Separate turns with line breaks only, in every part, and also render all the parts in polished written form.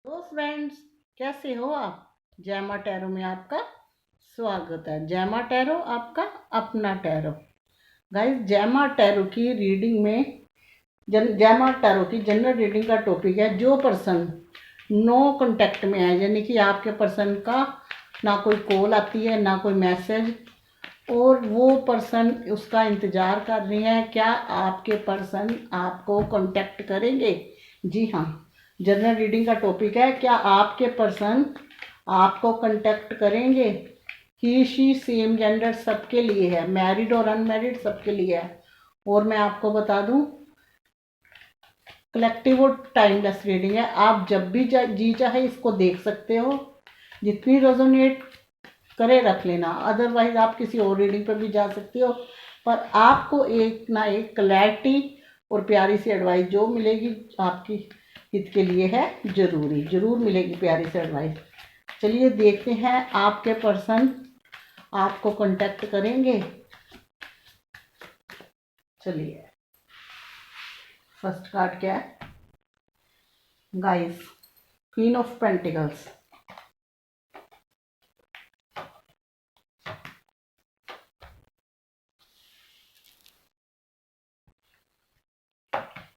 तो फ्रेंड्स, कैसे हो आप? जैमा टैरो में आपका स्वागत है। जैमा टैरो आपका अपना टैरो। गाइस, जैमा टैरो की रीडिंग में जैमा टैरो की जनरल रीडिंग का टॉपिक है जो पर्सन नो कांटेक्ट में है, यानी कि आपके पर्सन का ना कोई कॉल आती है ना कोई मैसेज, और वो पर्सन उसका इंतज़ार कर रहे हैं। क्या आपके पर्सन आपको कांटेक्ट करेंगे? जी हाँ, जनरल रीडिंग का टॉपिक है, क्या आपके पर्सन आपको कांटेक्ट करेंगे? ही शी सेम जेंडर सबके लिए है, मैरिड और अनमैरिड सबके लिए है। और मैं आपको बता दूं, कलेक्टिव और टाइमलेस रीडिंग है। आप जब भी जी चाहे इसको देख सकते हो, जितनी रेजोनेट करे रख लेना, अदरवाइज आप किसी और रीडिंग पर भी जा सकते हो। पर आपको एक ना एक क्लैरिटी और प्यारी सी एडवाइस जो मिलेगी आपकी हित के लिए है, जरूर मिलेगी प्यारी सी एडवाइस। चलिए देखते हैं आपके पर्सन आपको कांटेक्ट करेंगे। चलिए, फर्स्ट कार्ड क्या है guys? Queen of pentacles,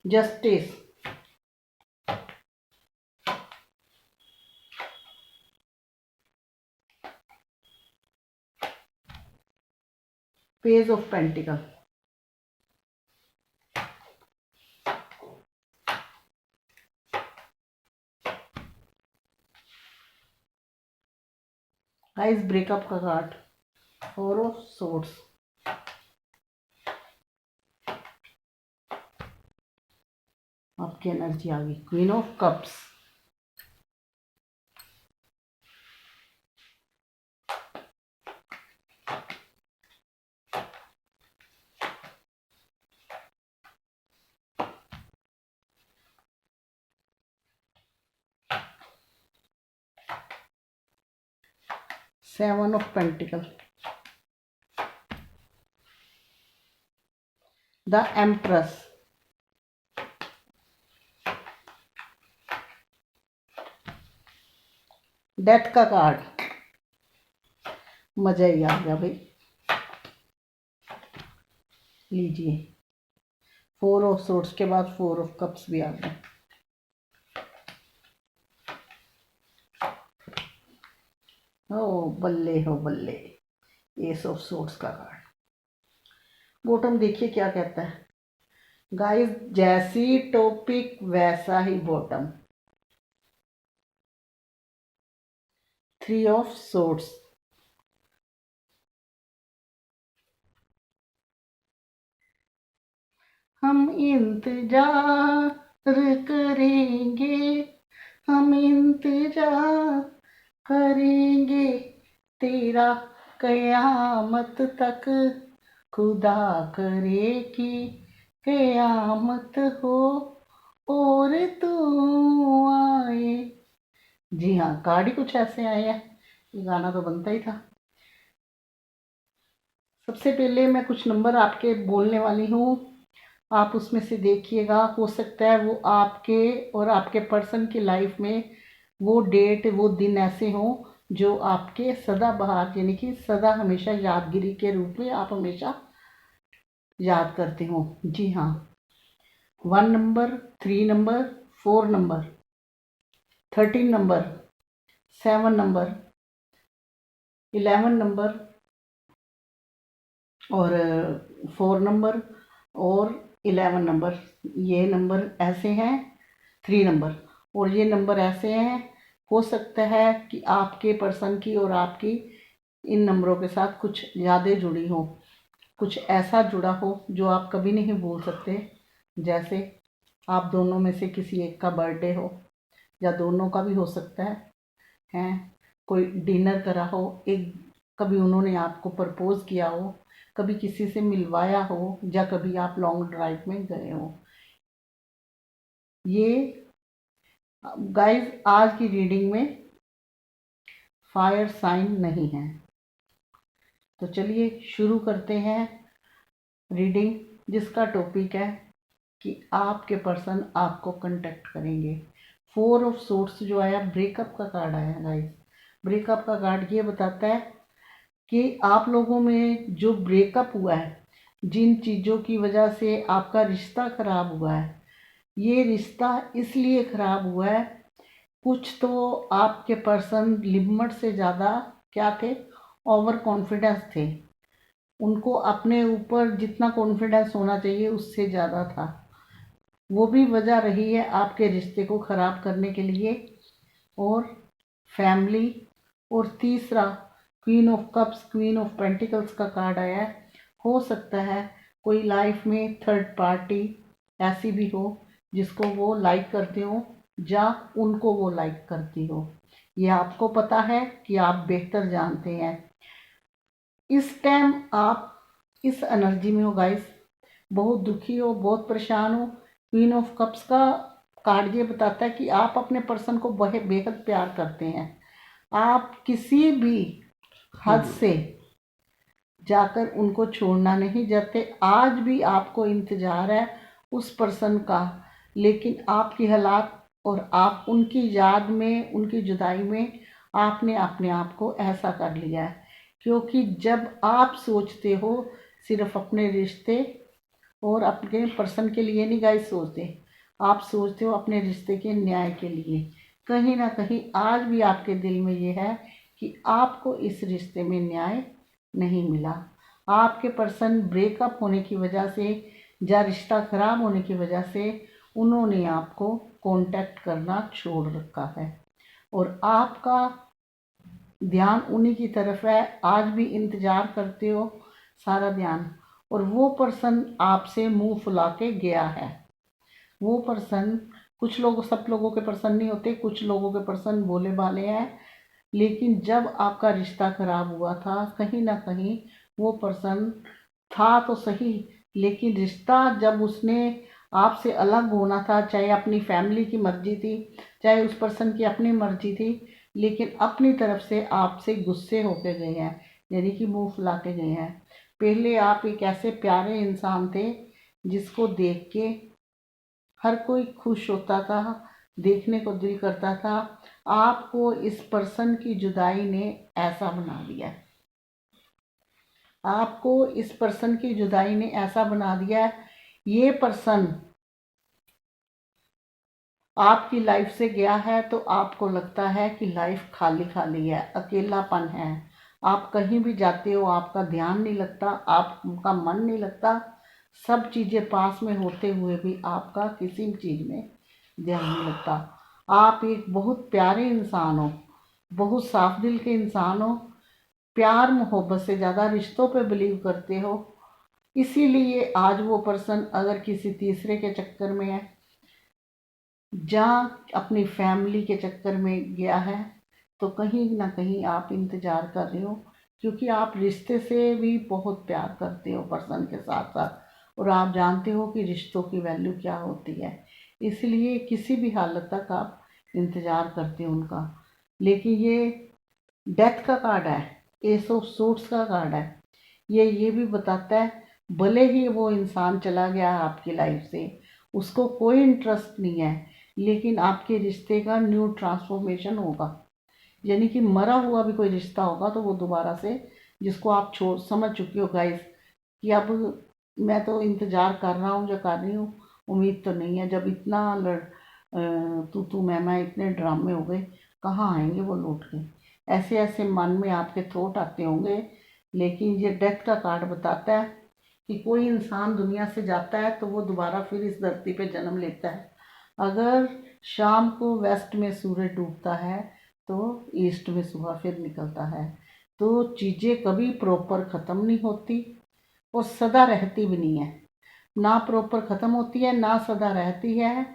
justice, page of pentacle, guys breakup का कार्ड, फोर ऑफ सोर्ड्स, आपकी एनर्जी आ गई, queen of cups, 7 of Pentacles, the Empress, death का कार्ड। मजा ही आ गया भाई, लीजिए। 4 ऑफ सोर्ड्स के बाद 4 ऑफ कप्स भी आ गए। ओ बल्ले हो बल्ले, एस ऑफ सोर्ड्स का कार्ड। बॉटम देखिए क्या कहता है गाइस, जैसी टॉपिक वैसा ही बॉटम। 3 ऑफ सोर्ड्स, हम इंतजार करेंगे, हम इंतजार करेंगे तेरा कयामत तक, खुदा करे कि कयामत हो और तू आए। जी हाँ, कार्ड ही कुछ ऐसे आए हैं, ये गाना तो बनता ही था। सबसे पहले मैं कुछ नंबर आपके बोलने वाली हूँ, आप उसमें से देखिएगा। हो सकता है वो आपके और आपके पर्सन की लाइफ में वो डेट वो दिन ऐसे हों जो आपके सदाबहार, यानी कि सदा हमेशा यादगिरी के रूप में आप हमेशा याद करते हो। जी हाँ, 1 number, 3 number, 4 number, 13 number, 7 number, 11 number और 4 नंबर और 11 नंबर। ये नंबर ऐसे हैं, 3 नंबर और ये नंबर ऐसे हैं। हो सकता है कि आपके पर्सन की और आपकी इन नंबरों के साथ कुछ यादें जुड़ी हो, कुछ ऐसा जुड़ा हो जो आप कभी नहीं भूल सकते। जैसे आप दोनों में से किसी एक का बर्थडे हो, या दोनों का भी हो सकता है कोई डिनर करा हो, एक कभी उन्होंने आपको प्रपोज किया हो, कभी किसी से मिलवाया हो, या कभी आप लॉन्ग ड्राइव में गए हो। ये गाइस आज की रीडिंग में फायर साइन नहीं है। तो चलिए शुरू करते हैं रीडिंग, जिसका टॉपिक है कि आपके पर्सन आपको कांटेक्ट करेंगे। फोर ऑफ सोर्ड्स जो आया, ब्रेकअप का कार्ड आया गाइस। ब्रेकअप का कार्ड ये बताता है कि आप लोगों में जो ब्रेकअप हुआ है, जिन चीज़ों की वजह से आपका रिश्ता खराब हुआ है, ये रिश्ता इसलिए खराब हुआ है, कुछ तो आपके पर्सन लिमिट से ज़्यादा क्या थे, ओवर कॉन्फिडेंस थे। उनको अपने ऊपर जितना कॉन्फिडेंस होना चाहिए उससे ज़्यादा था। वो भी वजह रही है आपके रिश्ते को ख़राब करने के लिए। और फैमिली, और तीसरा queen of cups, queen of pentacles का कार्ड आया है। हो सकता है कोई लाइफ में थर्ड पार्टी ऐसी भी हो जिसको वो लाइक करते हो या उनको वो लाइक करती हो। ये आपको पता है कि आप बेहतर जानते हैं। इस टाइम आप इस एनर्जी में हो गाइस, बहुत दुखी हो, बहुत परेशान हो। क्वीन ऑफ कप्स का कार्ड ये बताता है कि आप अपने पर्सन को बेहद प्यार करते हैं। आप किसी भी हद से जाकर उनको छोड़ना नहीं चाहते। आज भी आपको इंतज़ार है उस पर्सन का, लेकिन आपकी हालात और आप उनकी याद में, उनकी जुदाई में आपने अपने आप को ऐसा कर लिया है। क्योंकि जब आप सोचते हो सिर्फ अपने रिश्ते और अपने पर्सन के लिए नहीं गाइस सोचते, आप सोचते हो अपने रिश्ते के न्याय के लिए। कहीं ना कहीं आज भी आपके दिल में ये है कि आपको इस रिश्ते में न्याय नहीं मिला। आपके पर्सन ब्रेकअप होने की वजह से या रिश्ता खराब होने की वजह से उन्होंने आपको कांटेक्ट करना छोड़ रखा है और आपका ध्यान उन्हीं की तरफ है। आज भी इंतज़ार करते हो सारा ध्यान, और वो पर्सन आपसे मुंह फुला के गया है। वो पर्सन, कुछ लोग, सब लोगों के पर्सन नहीं होते, कुछ लोगों के पर्सन भोले भाले हैं, लेकिन जब आपका रिश्ता खराब हुआ था कहीं ना कहीं वो पर्सन था तो सही, लेकिन रिश्ता जब उसने आपसे अलग होना था, चाहे अपनी फैमिली की मर्जी थी, चाहे उस पर्सन की अपनी मर्जी थी, लेकिन अपनी तरफ से आपसे गुस्से होके गए हैं, यानी कि मुंह फुला के गए हैं। पहले आप एक ऐसे प्यारे इंसान थे जिसको देख के हर कोई खुश होता था, देखने को दिल करता था। आपको इस पर्सन की जुदाई ने ऐसा बना दिया है। आपको इस पर्सन की जुदाई ने ऐसा बना दिया है। ये पर्सन आपकी लाइफ से गया है तो आपको लगता है कि लाइफ खाली खाली है, अकेलापन है। आप कहीं भी जाते हो आपका ध्यान नहीं लगता, आपका मन नहीं लगता। सब चीज़ें पास में होते हुए भी आपका किसी भी चीज़ में ध्यान नहीं लगता। आप एक बहुत प्यारे इंसान हो, बहुत साफ दिल के इंसान हो, प्यार मोहब्बत से ज़्यादा रिश्तों पे बिलीव करते हो। इसीलिए आज वो पर्सन अगर किसी तीसरे के चक्कर में है, जहाँ अपनी फैमिली के चक्कर में गया है, तो कहीं ना कहीं आप इंतज़ार कर रहे हो, क्योंकि आप रिश्ते से भी बहुत प्यार करते हो पर्सन के साथ साथ, और आप जानते हो कि रिश्तों की वैल्यू क्या होती है। इसलिए किसी भी हालत तक आप इंतज़ार करते हो उनका। लेकिन ये डेथ का कार्ड है, एस ऑफ सोर्ड्स का कार्ड है। ये भी बताता है भले ही वो इंसान चला गया आपकी लाइफ से, उसको कोई इंटरेस्ट नहीं है, लेकिन आपके रिश्ते का न्यू ट्रांसफॉर्मेशन होगा। यानी कि मरा हुआ भी कोई रिश्ता होगा तो वो दोबारा से, जिसको आप छोड़ समझ चुके हो गाइस कि अब मैं तो इंतज़ार कर रहा हूँ या कर रही हूँ, उम्मीद तो नहीं है। जब इतना तू मैं इतने ड्रामे हो गए, कहाँ आएंगे वो लौट के, ऐसे ऐसे मन में आपके थॉट आते होंगे। लेकिन ये डेथ का कार्ड बताता है कि कोई इंसान दुनिया से जाता है तो वो दोबारा फिर इस धरती पे जन्म लेता है। अगर शाम को वेस्ट में सूरज डूबता है तो ईस्ट में सुबह फिर निकलता है। तो चीज़ें कभी प्रॉपर ख़त्म नहीं होती और सदा रहती भी नहीं है, ना प्रॉपर ख़त्म होती है ना सदा रहती है।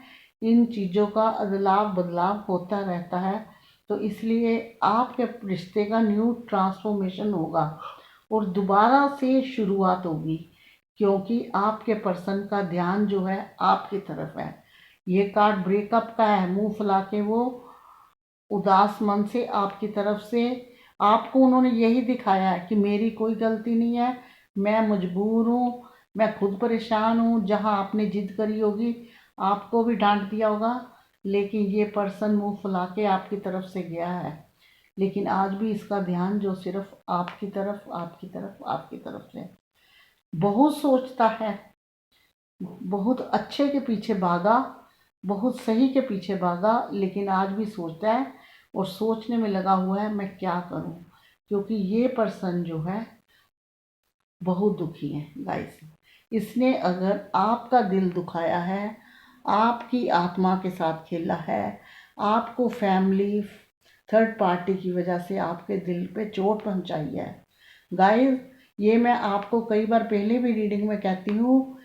इन चीज़ों का अदलाव बदलाव होता रहता है। तो इसलिए आपके रिश्ते का न्यू ट्रांसफॉर्मेशन होगा और दोबारा से शुरुआत होगी, क्योंकि आपके पर्सन का ध्यान जो है आपकी तरफ है। ये कार्ड ब्रेकअप का है, मुंह फुला के वो उदास मन से आपकी तरफ से, आपको उन्होंने यही दिखाया है कि मेरी कोई गलती नहीं है, मैं मजबूर हूँ, मैं खुद परेशान हूँ। जहाँ आपने जिद करी होगी आपको भी डांट दिया होगा, लेकिन ये पर्सन मुंह फुला के आपकी तरफ से गया है, लेकिन आज भी इसका ध्यान जो सिर्फ आपकी तरफ आपकी तरफ आपकी तरफ से बहुत सोचता है, बहुत अच्छे के पीछे भागा, बहुत सही के पीछे भागा, लेकिन आज भी सोचता है और सोचने में लगा हुआ है मैं क्या करूं, क्योंकि ये पर्सन जो है बहुत दुखी है गाइस। इसने अगर आपका दिल दुखाया है, आपकी आत्मा के साथ खेला है, आपको फैमिली थर्ड पार्टी की वजह से आपके दिल पे चोट पहुंचाई है गाइस। ये मैं आपको कई बार पहले भी रीडिंग में कहती हूँ,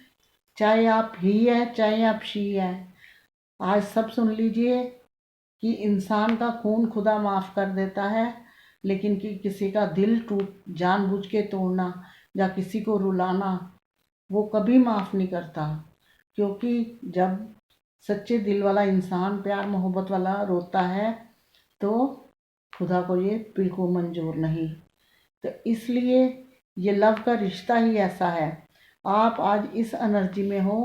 चाहे आप ही है चाहे आप शी है, आज सब सुन लीजिए कि इंसान का खून खुदा माफ़ कर देता है, लेकिन कि किसी का दिल टूट जानबूझ के तोड़ना या किसी को रुलाना वो कभी माफ़ नहीं करता। क्योंकि जब सच्चे दिल वाला इंसान प्यार मोहब्बत वाला रोता है तो खुदा को ये बिल्कुल मंजूर नहीं। तो इसलिए ये लव का रिश्ता ही ऐसा है। आप आज इस एनर्जी में हो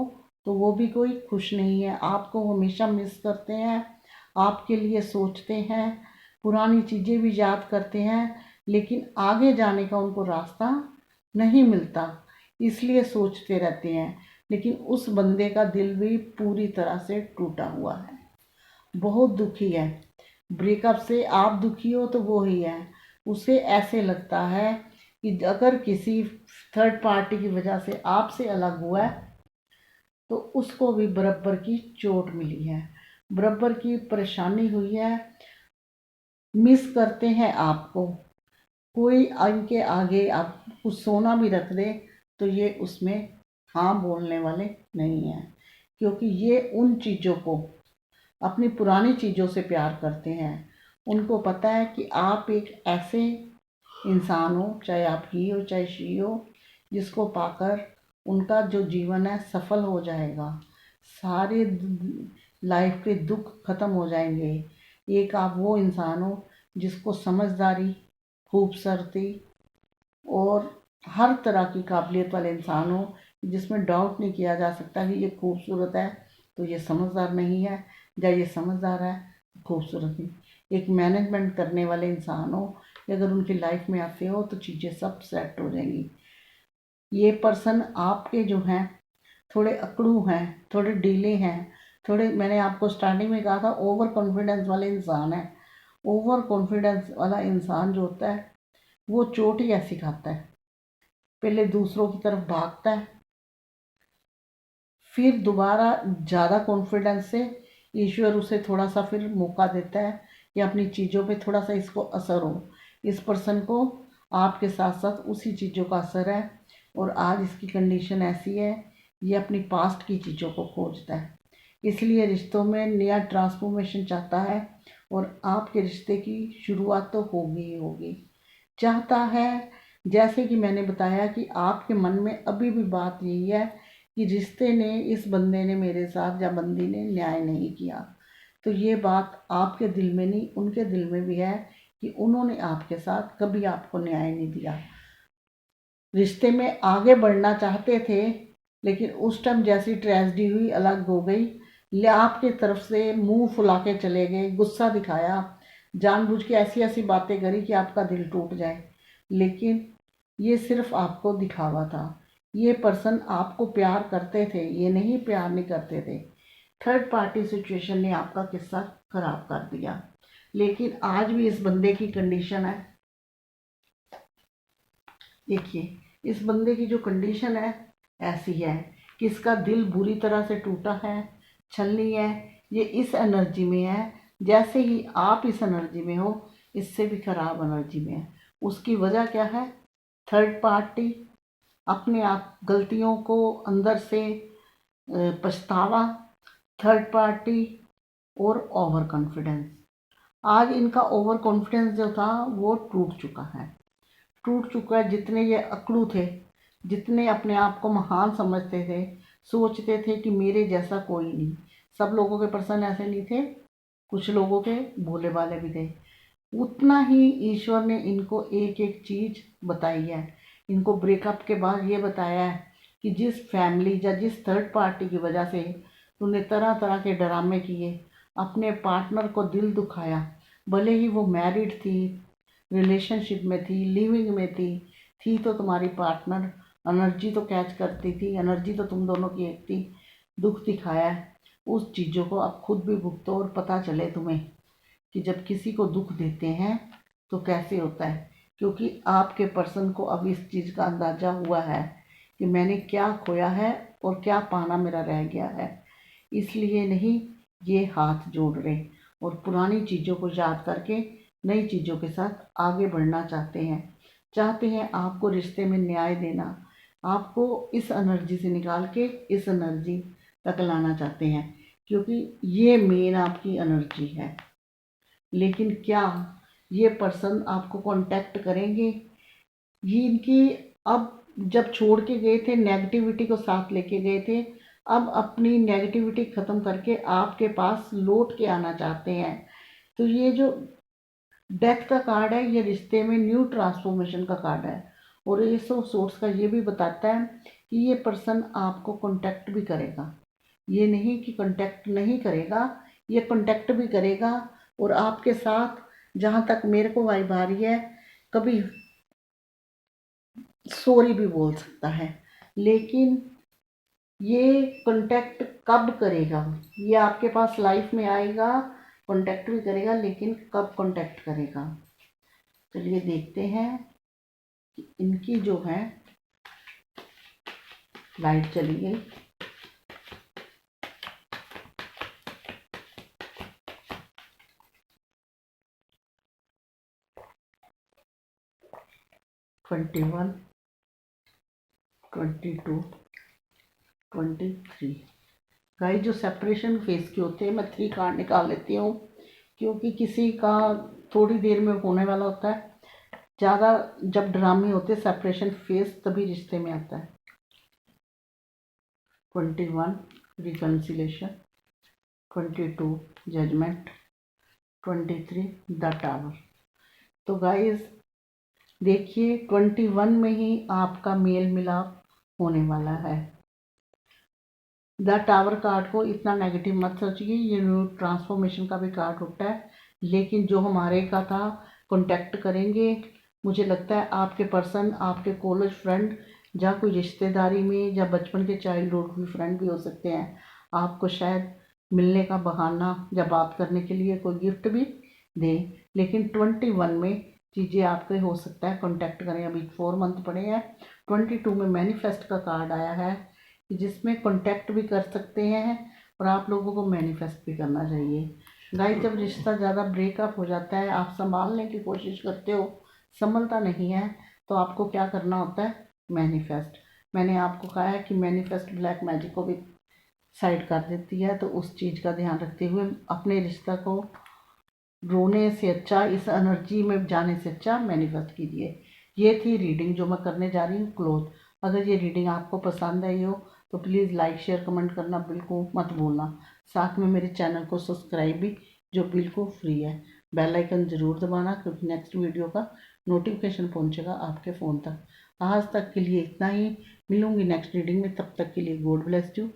तो वो भी कोई खुश नहीं है, आपको हमेशा मिस करते हैं, आपके लिए सोचते हैं, पुरानी चीज़ें भी याद करते हैं, लेकिन आगे जाने का उनको रास्ता नहीं मिलता, इसलिए सोचते रहते हैं। लेकिन उस बंदे का दिल भी पूरी तरह से टूटा हुआ है, बहुत दुखी है। ब्रेकअप से आप दुखी हो तो वो ही है, उसे ऐसे लगता है कि अगर किसी थर्ड पार्टी की वजह से आपसे अलग हुआ है तो उसको भी बराबर की चोट मिली है, बराबर की परेशानी हुई है, मिस करते हैं आपको। कोई इनके आगे आप कुछ सोना भी रख दे तो ये उसमें हाँ बोलने वाले नहीं हैं, क्योंकि ये उन चीज़ों को अपनी पुरानी चीज़ों से प्यार करते हैं। उनको पता है कि आप एक ऐसे इंसान हो, चाहे आप ही हो चाहे शी हो, जिसको पाकर उनका जो जीवन है सफल हो जाएगा, सारे लाइफ के दुख खत्म हो जाएंगे। एक आप वो इंसान हो जिसको समझदारी, खूबसूरती और हर तरह की काबिलियत वाले इंसान हो, जिसमें डाउट नहीं किया जा सकता कि ये खूबसूरत है तो ये समझदार नहीं है, या ये समझदार है खूबसूरत नहीं। एक मैनेजमेंट करने वाले इंसान हो, अगर उनकी लाइफ में आते हो तो चीज़ें सब सेट हो जाएंगी। ये पर्सन आपके जो हैं थोड़े अकड़ू हैं, थोड़े डीले हैं, थोड़े, मैंने आपको स्टार्टिंग में कहा था ओवर कॉन्फिडेंस वाले इंसान है। ओवर कॉन्फिडेंस वाला इंसान जो होता है वो चोट ही ऐसी खाता है, पहले दूसरों की तरफ भागता है, फिर दोबारा ज़्यादा कॉन्फिडेंस से ईश्वर उसे थोड़ा सा फिर मौका देता है कि अपनी चीज़ों पे थोड़ा सा इसको असर हो। इस पर्सन को आपके साथ साथ उसी चीज़ों का असर है, और आज इसकी कंडीशन ऐसी है, ये अपनी पास्ट की चीज़ों को खोजता है, इसलिए रिश्तों में नया ट्रांसफॉर्मेशन चाहता है, और आपके रिश्ते की शुरुआत तो होगी ही होगी। चाहता है, जैसे कि मैंने बताया कि आपके मन में अभी भी बात यही है कि रिश्ते ने, इस बंदे ने मेरे साथ या बंदी ने न्याय नहीं किया। तो ये बात आपके दिल में नहीं, उनके दिल में भी है कि उन्होंने आपके साथ कभी आपको न्याय नहीं दिया। रिश्ते में आगे बढ़ना चाहते थे, लेकिन उस टाइम जैसी ट्रेजेडी हुई, अलग हो गई, ले आपके तरफ से मुंह फुला के चले गए, गुस्सा दिखाया, जानबूझ के ऐसी ऐसी बातें करी कि आपका दिल टूट जाए। लेकिन ये सिर्फ आपको दिखावा था। ये पर्सन आपको प्यार करते थे, ये नहीं प्यार नहीं करते थे। थर्ड पार्टी सिचुएशन ने आपका किस्सा खराब कर दिया। लेकिन आज भी इस बंदे की कंडीशन है, देखिए इस बंदे की जो कंडीशन है ऐसी है कि इसका दिल बुरी तरह से टूटा है, छलनी है, ये इस एनर्जी में है। जैसे ही आप इस एनर्जी में हो, इससे भी खराब एनर्जी में है। उसकी वजह क्या है? थर्ड पार्टी, अपने आप गलतियों को अंदर से पछतावा, थर्ड पार्टी और ओवर कॉन्फिडेंस। आज इनका ओवर कॉन्फिडेंस जो था वो टूट चुका है, टूट चुका है। जितने ये अकड़ू थे, जितने अपने आप को महान समझते थे, सोचते थे कि मेरे जैसा कोई नहीं, सब लोगों के पर्सन ऐसे नहीं थे, कुछ लोगों के भोले भाले भी थे, उतना ही ईश्वर ने इनको एक एक चीज़ बताई है। इनको ब्रेकअप के बाद ये बताया है कि जिस फैमिली या जिस थर्ड पार्टी की वजह से तूने तरह तरह के ड्रामे किए, अपने पार्टनर को दिल दुखाया, भले ही वो मैरिड थी, रिलेशनशिप में थी, लिविंग में थी तो तुम्हारी पार्टनर एनर्जी तो कैच करती थी, एनर्जी तो तुम दोनों की एक थी, दुख दिखाया है। उस चीज़ों को अब खुद भी भुगतो और पता चले तुम्हें कि जब किसी को दुख देते हैं तो कैसे होता है, क्योंकि आपके पर्सन को अब इस चीज़ का अंदाज़ा हुआ है कि मैंने क्या खोया है और क्या पाना मेरा रह गया है। इसलिए नहीं ये हाथ जोड़ रहे और पुरानी चीज़ों को याद करके नई चीज़ों के साथ आगे बढ़ना चाहते हैं आपको रिश्ते में न्याय देना, आपको इस एनर्जी से निकाल के इस एनर्जी तक लाना चाहते हैं, क्योंकि ये मेन आपकी एनर्जी है। लेकिन क्या ये पर्सन आपको कांटेक्ट करेंगे? ये इनकी अब जब छोड़ के गए थे, नेगेटिविटी को साथ लेके गए थे, अब अपनी नेगेटिविटी ख़त्म करके आपके पास लौट के आना चाहते हैं। तो ये जो डेथ का कार्ड है, ये रिश्ते में न्यू ट्रांसफॉर्मेशन का कार्ड है। और ये सोर्स का ये भी बताता है कि ये पर्सन आपको कांटेक्ट भी करेगा, ये नहीं कि कांटेक्ट नहीं करेगा, ये कांटेक्ट भी करेगा और आपके साथ, जहाँ तक मेरे को वाइब आ रही है, कभी सॉरी भी बोल सकता है। लेकिन ये कांटेक्ट कब करेगा, ये आपके पास लाइफ में आएगा, कांटेक्ट भी करेगा, लेकिन कब कांटेक्ट करेगा? चलिए देखते हैं कि इनकी जो है, लाइट चली गई। ट्वेंटी 22, 23 गाइस, जो सेपरेशन फेस के होते हैं, मैं 3 कार्ड निकाल लेती हूँ, क्योंकि किसी का थोड़ी देर में होने वाला होता है। ज़्यादा जब ड्रामे होते हैं सेपरेशन फेस, तभी रिश्ते में आता है। 21 रिकन्सिलेशन, 22 जजमेंट, 23 द टावर। तो गाइस देखिए, 21 में ही आपका मेल मिलाप होने वाला है। द टावर कार्ड को इतना नेगेटिव मत सोचिए, ये न्यू ट्रांसफॉर्मेशन का भी कार्ड होता है। लेकिन जो हमारे का था, कांटेक्ट करेंगे। मुझे लगता है आपके पर्सन, आपके कॉलेज फ्रेंड, या कोई रिश्तेदारी में, या बचपन के चाइल्डहुड भी फ्रेंड भी हो सकते हैं, आपको शायद मिलने का बहाना या बात करने के लिए कोई गिफ्ट भी दें। लेकिन 21 में चीज़ें आपके हो सकता है कांटेक्ट करें। अभी 4 मंथ पड़े हैं। 22 में मैनिफेस्ट का कार्ड आया है, जिसमें कांटेक्ट भी कर सकते हैं और आप लोगों को मैनिफेस्ट भी करना चाहिए। गाइस, जब रिश्ता ज़्यादा ब्रेकअप हो जाता है, आप संभालने की कोशिश करते हो, संभलता नहीं है, तो आपको क्या करना होता है? मैनिफेस्ट। मैंने आपको कहा है कि मैनिफेस्ट ब्लैक मैजिक को भी साइड कर देती है, तो उस चीज़ का ध्यान रखते हुए अपने रिश्ता को रोने से अच्छा, इस एनर्जी में जाने से अच्छा मैनिफेस्ट कीजिए। ये थी रीडिंग जो मैं करने जा रही हूँ क्लोज। अगर ये रीडिंग आपको पसंद आई हो तो प्लीज़ लाइक शेयर कमेंट करना बिल्कुल मत भूलना। साथ में मेरे चैनल को सब्सक्राइब भी, जो बिल्कुल फ्री है। बेल आइकन ज़रूर दबाना, क्योंकि नेक्स्ट वीडियो का नोटिफिकेशन पहुंचेगा आपके फ़ोन तक। आज तक के लिए इतना ही, मिलूंगी नेक्स्ट रीडिंग में। तब तक के लिए गॉड ब्लेस यू।